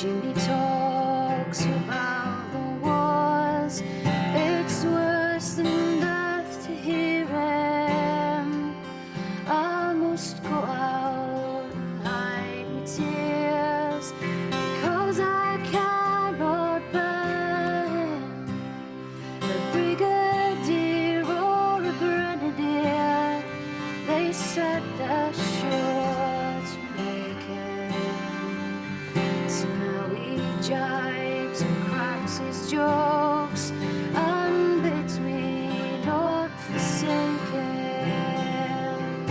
Jimmy talks about the wars. It's worse than death to hear him. I must go out and hide my tears, because I cannot bear him. A brigadier or a grenadier, they said they're sure to make him. So now he jibes and cracks his jokes and bids me not forsake him.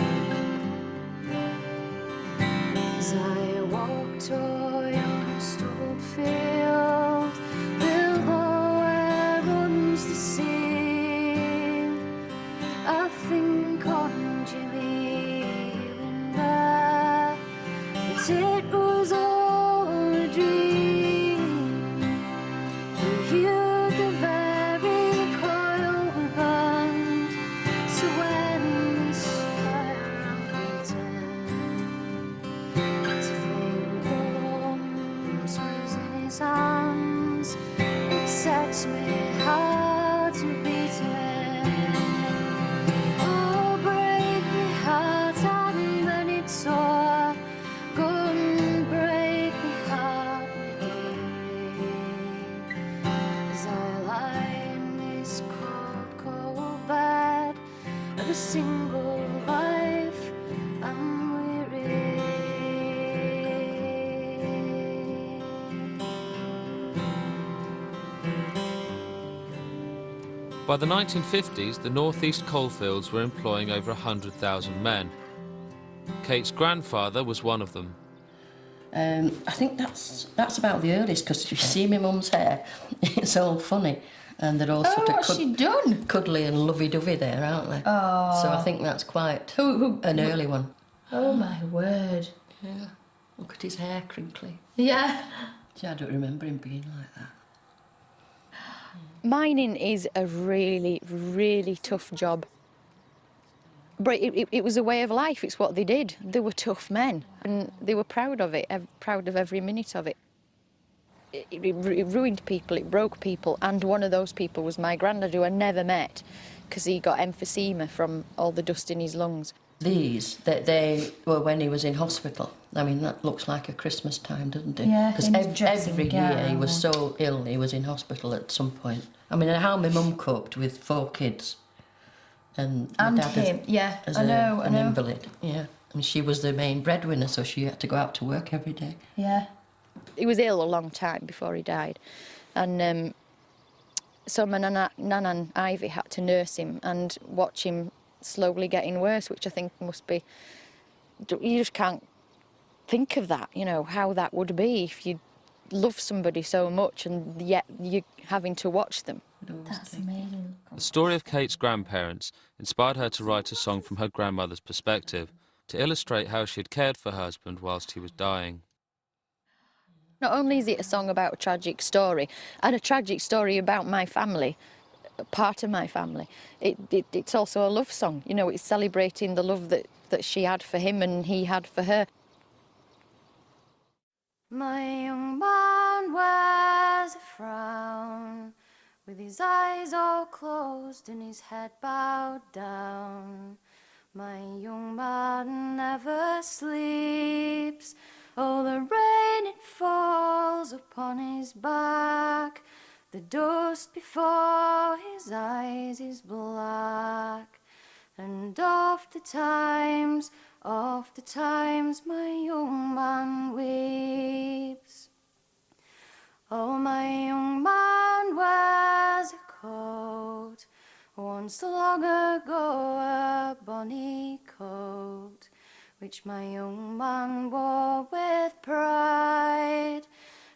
As I walk toy on a stubbled field, below where runs the sea, I think on Jimmy and there, but it was all a dream. He heard the very coil we burned, so when this fire pretend to think the lumps was in his hands, it sets me hard to beat him. Oh, break me heart and then it's sore. Go and break me heart, my dearie. As I lie in this cold, cold bed of a single life, I'm weary. By the 1950s, the northeast coalfields were employing over 100,000 men. Kate's grandfather was one of them. I think that's about the earliest, because if you see my mum's hair, it's all funny. And they're all sort of what's she done? cuddly and lovey-dovey there, aren't they? Oh. So I think that's quite an early one. Oh my word. Yeah. Look at his hair crinkly. Yeah. See, I don't remember him being like that. Mining is a really, really tough job. But it was a way of life, it's what they did. They were tough men, and they were proud of it, proud of every minute of it. It ruined people, it broke people, and one of those people was my granddad, who I never met, because he got emphysema from all the dust in his lungs. These, they were when he was in hospital. I mean, that looks like a Christmas time, doesn't it? Yeah, because in his dressing every year he was gown. so ill, he was in hospital at some point. I mean, how my mum coped with 4 kids. And my dad him, yeah, as I know. an invalid, yeah. And she was the main breadwinner, so she had to go out to work every day. Yeah. He was ill a long time before he died, and so my nana and Ivy had to nurse him and watch him slowly getting worse, which I think must be, you just can't think of that, you know, how that would be if you love somebody so much and yet you're having to watch them. That's amazing. The story of Kate's grandparents inspired her to write a song from her grandmother's perspective to illustrate how she had cared for her husband whilst he was dying. Not only is it a song about a tragic story, and a tragic story about my family, part of my family, it's also a love song. You know, it's celebrating the love that she had for him and he had for her. My young man wears a frown, with his eyes all closed and his head bowed down. My young man never sleeps. Oh, the rain, it falls upon his back. The dust before his eyes is black. And oft the times my young man weeps. Oh, my young man wears a coat, once long ago a bonny coat, which my young man wore with pride.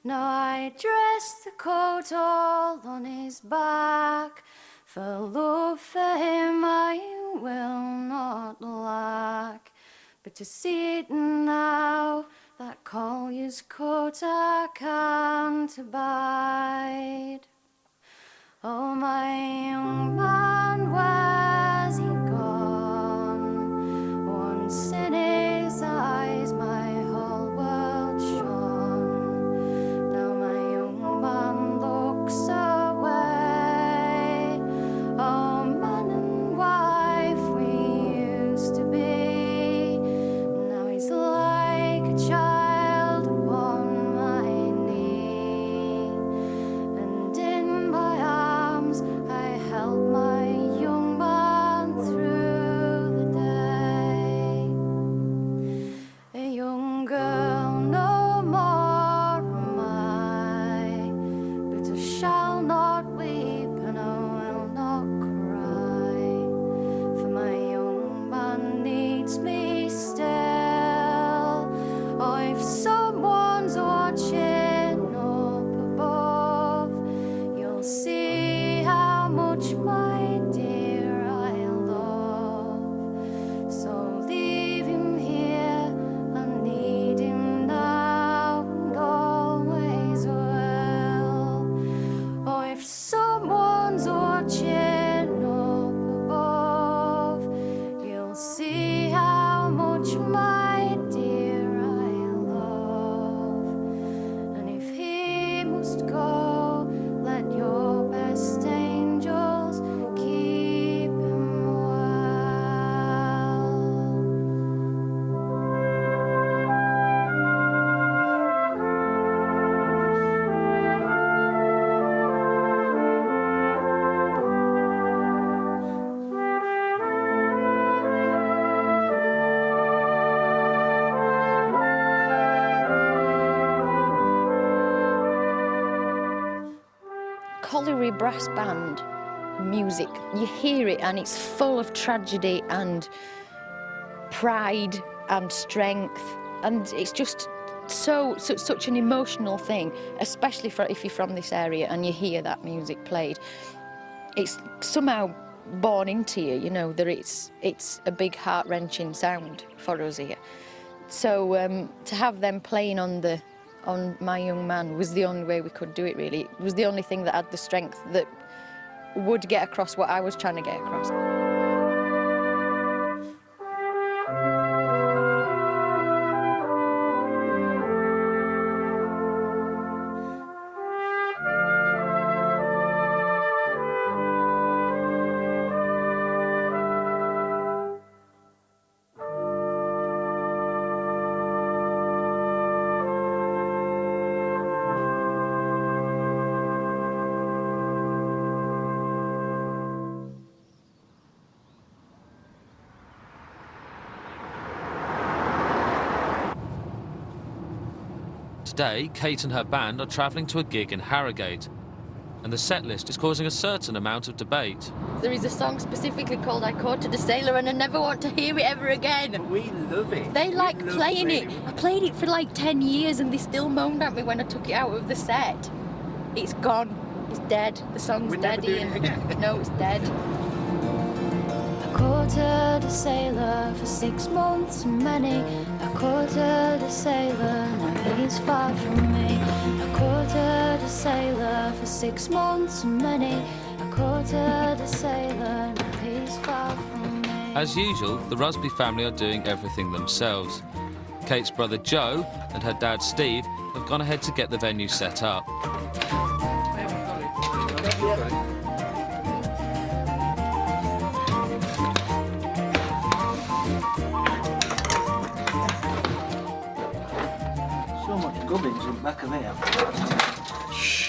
Now I dress the coat all on his back, for love for him I will not lack. But to see it now, that collier's coat I can't abide. Oh, my young man, where's he gone? Once in his eyes my whole world shone. colliery brass band music, you hear it and it's full of tragedy and pride and strength, and it's just such an emotional thing, especially if you're from this area and you hear that music played. It's somehow born into you, you know, that it's a big heart-wrenching sound for us here. So to have them playing on My Young Man was the only way we could do it, really. It was the only thing that had the strength that would get across what I was trying to get across. Today, Kate and her band are travelling to a gig in Harrogate, and the set list is causing a certain amount of debate. There is a song specifically called I Courted a Sailor and I never want to hear it ever again. We love it. They like love playing it. I played it for like 10 years and they still moaned at me when I took it out of the set. It's gone. It's dead. The song's We're dead, never doing Ian. it again. No, it's dead. I courted a sailor for 6 months and many. I courted a sailor, now he's far from me. I courted a sailor for 6 months and many. I courted a sailor, now he's far from me. As usual, the Rusby family are doing everything themselves. Kate's brother Joe and her dad Steve have gone ahead to get the venue set up. So much gubbins in the back of here.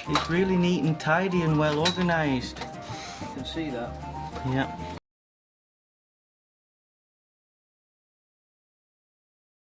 It's really neat and tidy and well organised. You can see that. Yeah.